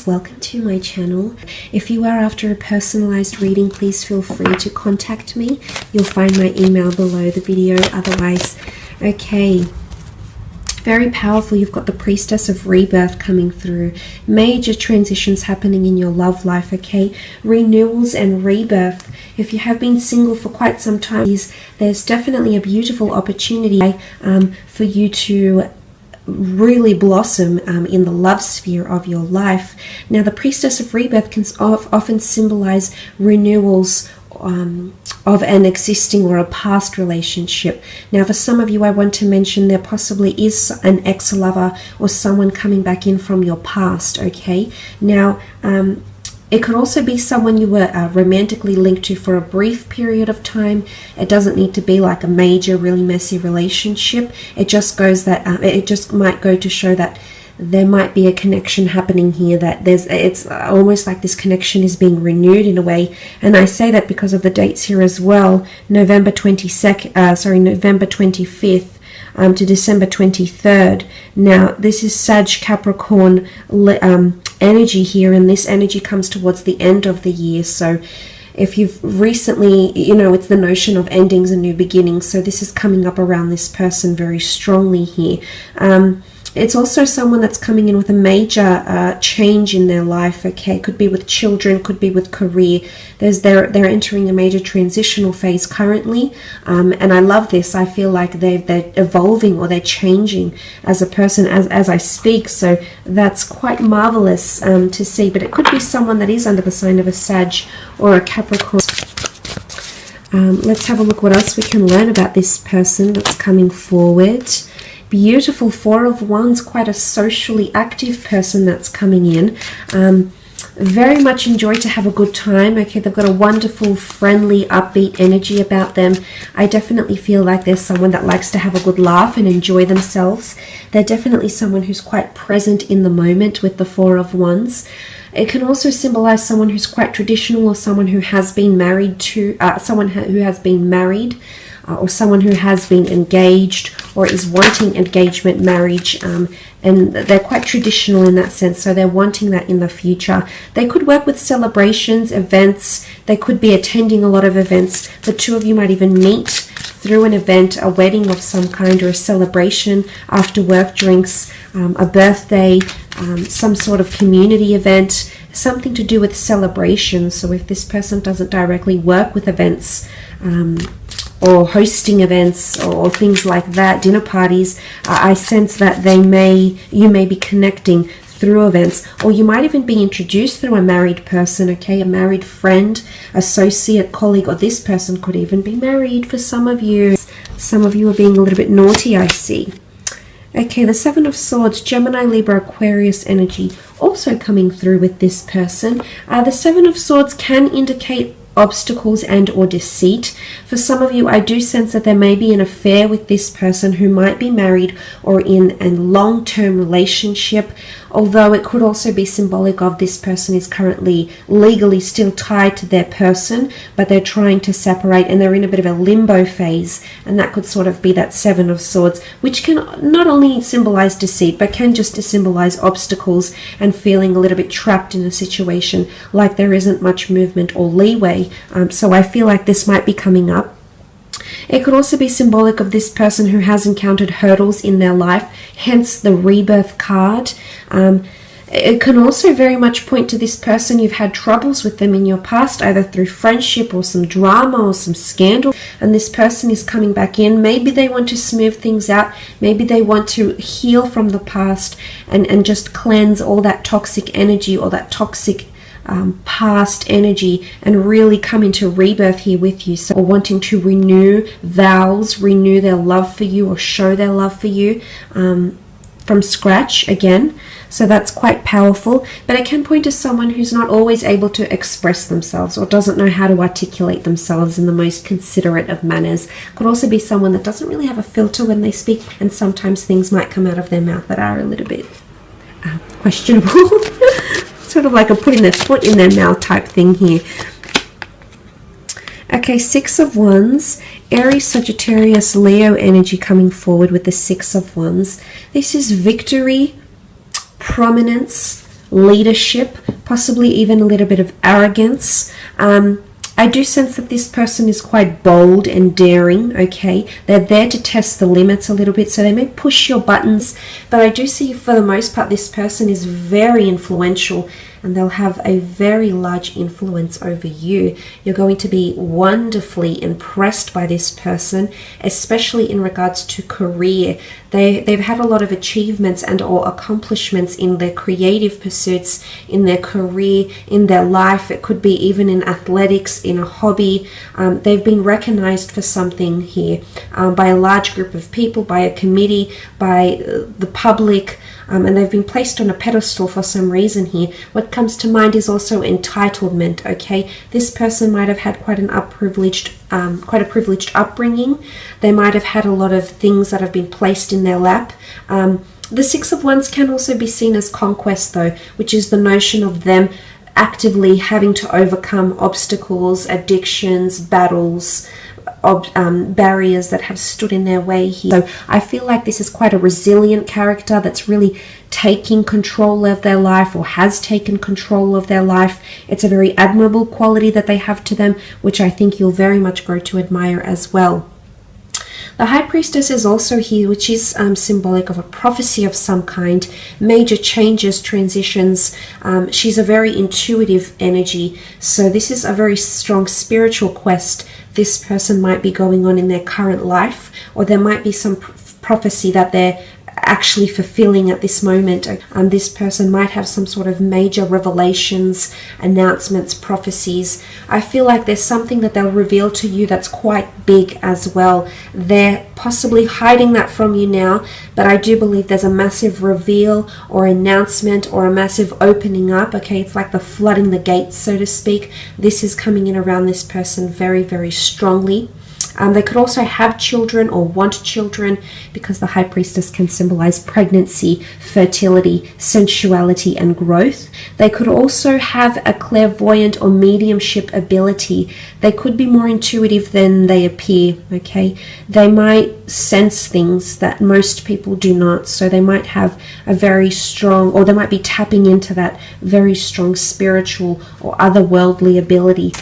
Welcome to my channel. If you are after a personalized reading, please feel free to contact me. You'll find my email below the video. Otherwise, okay, very powerful. You've got the Priestess of Rebirth coming through. Major transitions happening in your love life, okay? Renewals and rebirth. If you have been single for quite some time, there's definitely a beautiful opportunity for you to really blossom in the love sphere of your life. Now, the Priestess of Rebirth can often symbolize renewals of an existing or a past relationship. Now, for some of you, I want to mention there possibly is an ex-lover or someone coming back in from your past, okay? Now, it could also be someone you were romantically linked to for a brief period of time. It doesn't need to be like a major, really messy relationship. It just goes that it just might go to show that there might be a connection happening here. That it's almost like this connection is being renewed in a way. And I say that because of the dates here as well. November 25th. To December 23rd. Now, this is Sag Capricorn energy here, and this energy comes towards the end of the year. So if you've recently, it's the notion of endings and new beginnings. So this is coming up around this person very strongly here. It's also someone that's coming in with a major change in their life, okay? Could be with children, could be with career. They're entering a major transitional phase currently, and I love this. I feel like they're evolving or they're changing as a person as I speak, so that's quite marvelous to see. But it could be someone that is under the sign of a Sag or a Capricorn. Let's have a look what else we can learn about this person that's coming forward. Beautiful Four of Wands, quite a socially active person that's coming in. Very much enjoy to have a good time. Okay, they've got a wonderful, friendly, upbeat energy about them. I definitely feel like there's someone that likes to have a good laugh and enjoy themselves. They're definitely someone who's quite present in the moment with the Four of Wands. It can also symbolize someone who's quite traditional, or someone who has been married to or someone who has been engaged or is wanting engagement, marriage, and they're quite traditional in that sense, so they're wanting that in the future. They could work with celebrations, events. They could be attending a lot of events. The two of you might even meet through an event, a wedding of some kind, or a celebration, after work drinks, a birthday, some sort of community event, something to do with celebration. So if this person doesn't directly work with events, or hosting events or things like that, dinner parties, I sense that you may be connecting through events, or you might even be introduced through a married person, okay, a married friend, associate, colleague, or this person could even be married for some of you. Some of you are being a little bit naughty, I see. Okay, the Seven of Swords, Gemini, Libra, Aquarius energy also coming through with this person. The Seven of Swords can indicate obstacles and or deceit. For some of you, I do sense that there may be an affair with this person who might be married or in a long-term relationship, although it could also be symbolic of this person is currently legally still tied to their person, but they're trying to separate and they're in a bit of a limbo phase, and that could sort of be that Seven of Swords, which can not only symbolize deceit, but can just symbolize obstacles and feeling a little bit trapped in a situation, like there isn't much movement or leeway. So I feel like this might be coming up. It could also be symbolic of this person who has encountered hurdles in their life, hence the Rebirth card. It can also very much point to this person. You've had troubles with them in your past, either through friendship or some drama or some scandal, and this person is coming back in. Maybe they want to smooth things out. Maybe they want to heal from the past and just cleanse all that toxic energy or that toxic past energy and really come into rebirth here with you. So, or wanting to renew vows, renew their love for you, or show their love for you from scratch again. So that's quite powerful, but it can point to someone who's not always able to express themselves or doesn't know how to articulate themselves in the most considerate of manners. Could also be someone that doesn't really have a filter when they speak, and sometimes things might come out of their mouth that are a little bit questionable. Sort of like a putting their foot in their mouth type thing here. Okay, Six of Wands, Aries, Sagittarius, Leo energy coming forward with the Six of Wands. This is victory, prominence, leadership, possibly even a little bit of arrogance. I do sense that this person is quite bold and daring, okay? They're there to test the limits a little bit, so they may push your buttons, but I do see for the most part this person is very influential, and they'll have a very large influence over you. You're going to be wonderfully impressed by this person, especially in regards to career. They've had a lot of achievements and or accomplishments in their creative pursuits, in their career, in their life. It could be even in athletics, in a hobby. They've been recognized for something here by a large group of people, by a committee, by the public, and they've been placed on a pedestal for some reason here. What comes to mind is also entitlement, okay? This person might have had quite a privileged upbringing. They might have had a lot of things that have been placed in their lap. The Six of Wands can also be seen as conquest though, which is the notion of them actively having to overcome obstacles, addictions, battles, barriers that have stood in their way here. So I feel like this is quite a resilient character that's really taking control of their life, or has taken control of their life. It's a very admirable quality that they have to them, which I think you'll very much grow to admire as well. The High Priestess is also here, which is symbolic of a prophecy of some kind, major changes, transitions. She's a very intuitive energy, so this is a very strong spiritual quest this person might be going on in their current life, or there might be some prophecy that they're actually fulfilling at this moment. This person might have some sort of major revelations, announcements, prophecies. I feel like there's something that they'll reveal to you that's quite big as well. They're possibly hiding that from you now, but I do believe there's a massive reveal or announcement or a massive opening up, okay? It's like the flooding the gates, so to speak. This is coming in around this person very, very strongly. They could also have children or want children, because the High Priestess can symbolize pregnancy, fertility, sensuality, and growth. They could also have a clairvoyant or mediumship ability. They could be more intuitive than they appear, okay? They might sense things that most people do not, so they might have a very strong, or they might be tapping into that very strong spiritual or otherworldly ability.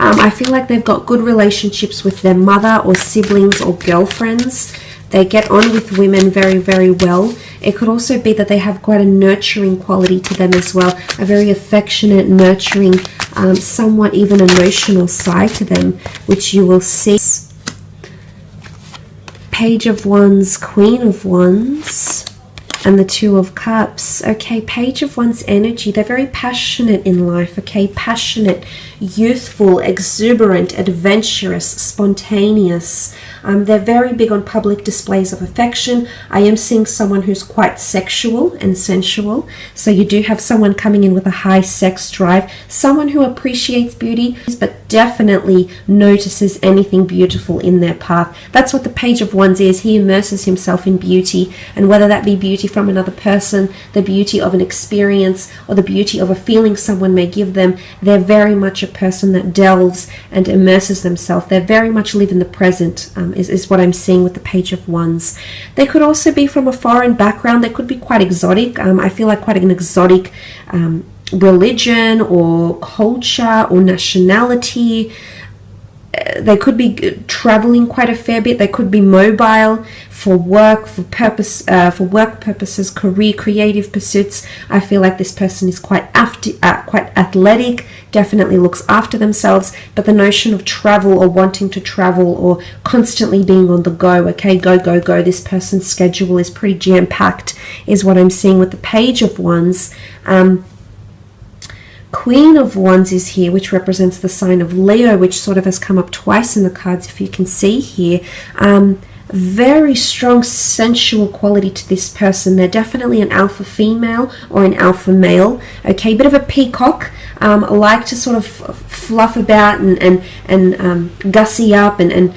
I feel like they've got good relationships with their mother or siblings or girlfriends. They get on with women very, very well. It could also be that they have quite a nurturing quality to them as well, a very affectionate, nurturing, somewhat even emotional side to them, which you will see. Page of Wands, Queen of Wands, and the Two of Cups. Okay, Page of Wands energy. They're very passionate in life, okay? Passionate, youthful, exuberant, adventurous, spontaneous. They're very big on public displays of affection. I am seeing someone who's quite sexual and sensual. So you do have someone coming in with a high sex drive. Someone who appreciates beauty, but definitely notices anything beautiful in their path. That's what the Page of Wands is. He immerses himself in beauty, and whether that be beauty from another person, the beauty of an experience, or the beauty of a feeling someone may give them, they're very much a person that delves and immerses themselves. They very much live in the present, is what I'm seeing with the Page of Wands. They could also be from a foreign background. They could be quite exotic. I feel like quite an exotic religion or culture or nationality. They could be traveling quite a fair bit. They could be mobile for work, for work purposes, career, creative pursuits. I feel like this person is quite athletic, definitely looks after themselves, but the notion of travel or wanting to travel or constantly being on the go, okay, go, go, go. This person's schedule is pretty jam-packed, is what I'm seeing with the Page of Wands. Queen of Wands is here, which represents the sign of Leo, which sort of has come up twice in the cards, if you can see here. Very strong sensual quality to this person. They're definitely an alpha female or an alpha male. Okay, bit of a peacock. Like to sort of fluff about and gussy up and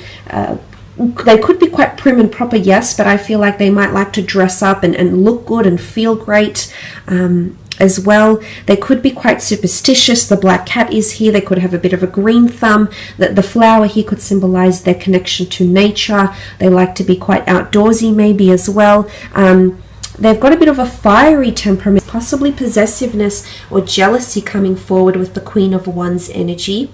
they could be quite prim and proper, yes, but I feel like they might like to dress up and look good and feel great as well. They could be quite superstitious. The black cat is here. They could have a bit of a green thumb. The flower here could symbolize their connection to nature. They like to be quite outdoorsy maybe as well. They've got a bit of a fiery temperament, possibly possessiveness or jealousy coming forward with the Queen of Wands energy.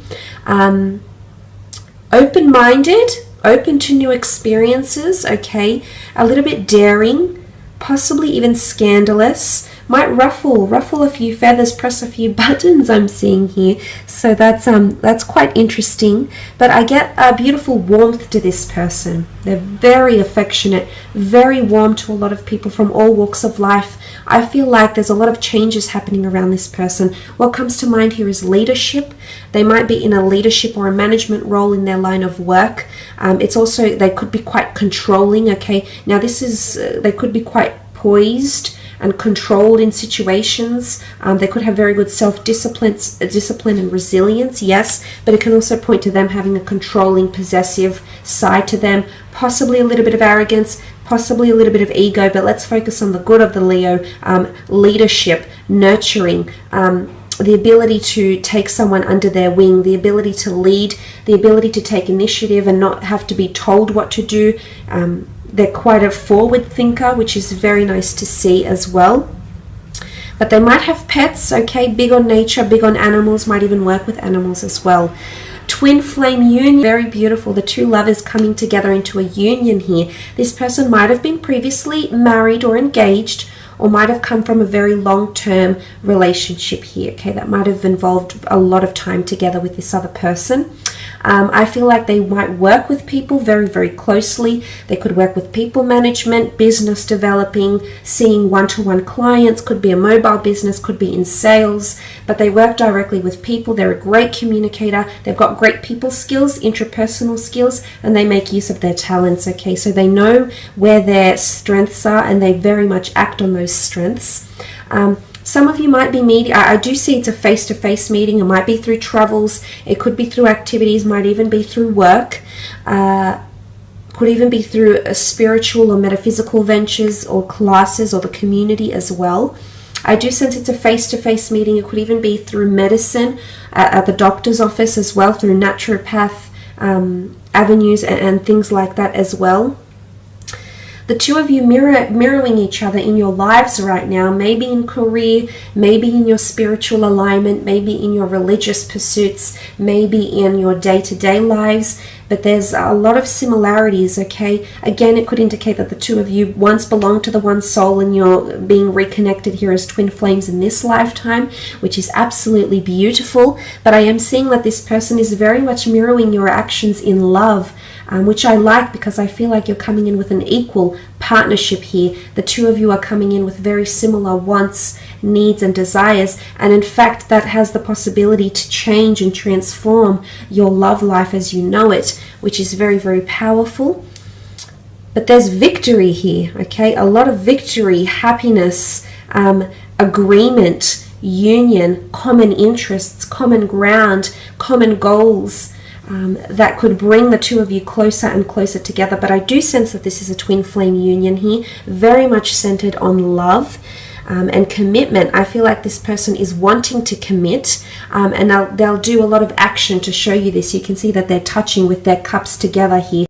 Open-minded, open to new experiences, okay? A little bit daring, possibly even scandalous. Might ruffle a few feathers, press a few buttons, I'm seeing here. So that's quite interesting. But I get a beautiful warmth to this person. They're very affectionate, very warm to a lot of people from all walks of life. I feel like there's a lot of changes happening around this person. What comes to mind here is leadership. They might be in a leadership or a management role in their line of work. It's also, they could be quite controlling, okay? Now this is, they could be quite poised and controlled in situations. They could have very good self-discipline and resilience, yes, but it can also point to them having a controlling, possessive side to them, possibly a little bit of arrogance, possibly a little bit of ego, but let's focus on the good of the Leo. Leadership, nurturing, the ability to take someone under their wing, the ability to lead, the ability to take initiative and not have to be told what to do. They're quite a forward thinker, which is very nice to see as well. But they might have pets, okay, big on nature, big on animals, might even work with animals as well. Twin flame union, very beautiful. The two lovers coming together into a union here. This person might have been previously married or engaged, or might have come from a very long-term relationship here, okay? That might have involved a lot of time together with this other person. I feel like they might work with people very, very closely. They could work with people management, business developing, seeing one-to-one clients, could be a mobile business, could be in sales, but they work directly with people. They're a great communicator. They've got great people skills, interpersonal skills, and they make use of their talents, okay? So they know where their strengths are and they very much act on those strengths. Some of you might be meeting, I do see it's a face-to-face meeting. It might be through travels, it could be through activities, might even be through work, could even be through spiritual or metaphysical ventures or classes or the community as well. I do sense it's a face-to-face meeting. It could even be through medicine, at the doctor's office as well, through naturopath avenues and things like that as well. The two of you mirroring each other in your lives right now, maybe in career, maybe in your spiritual alignment, maybe in your religious pursuits, maybe in your day-to-day lives, but there's a lot of similarities, okay? Again, it could indicate that the two of you once belonged to the one soul and you're being reconnected here as twin flames in this lifetime, which is absolutely beautiful. But I am seeing that this person is very much mirroring your actions in love, which I like because I feel like you're coming in with an equal partnership here. The two of you are coming in with very similar wants, needs, and desires, and in fact that has the possibility to change and transform your love life as you know it, which is very, very powerful. But there's victory here, okay? A lot of victory, happiness, agreement, union, common interests, common ground, common goals. That could bring the two of you closer and closer together. But I do sense that this is a twin flame union here, very much centered on love and commitment. I feel like this person is wanting to commit, and they'll do a lot of action to show you this. You can see that they're touching with their cups together here.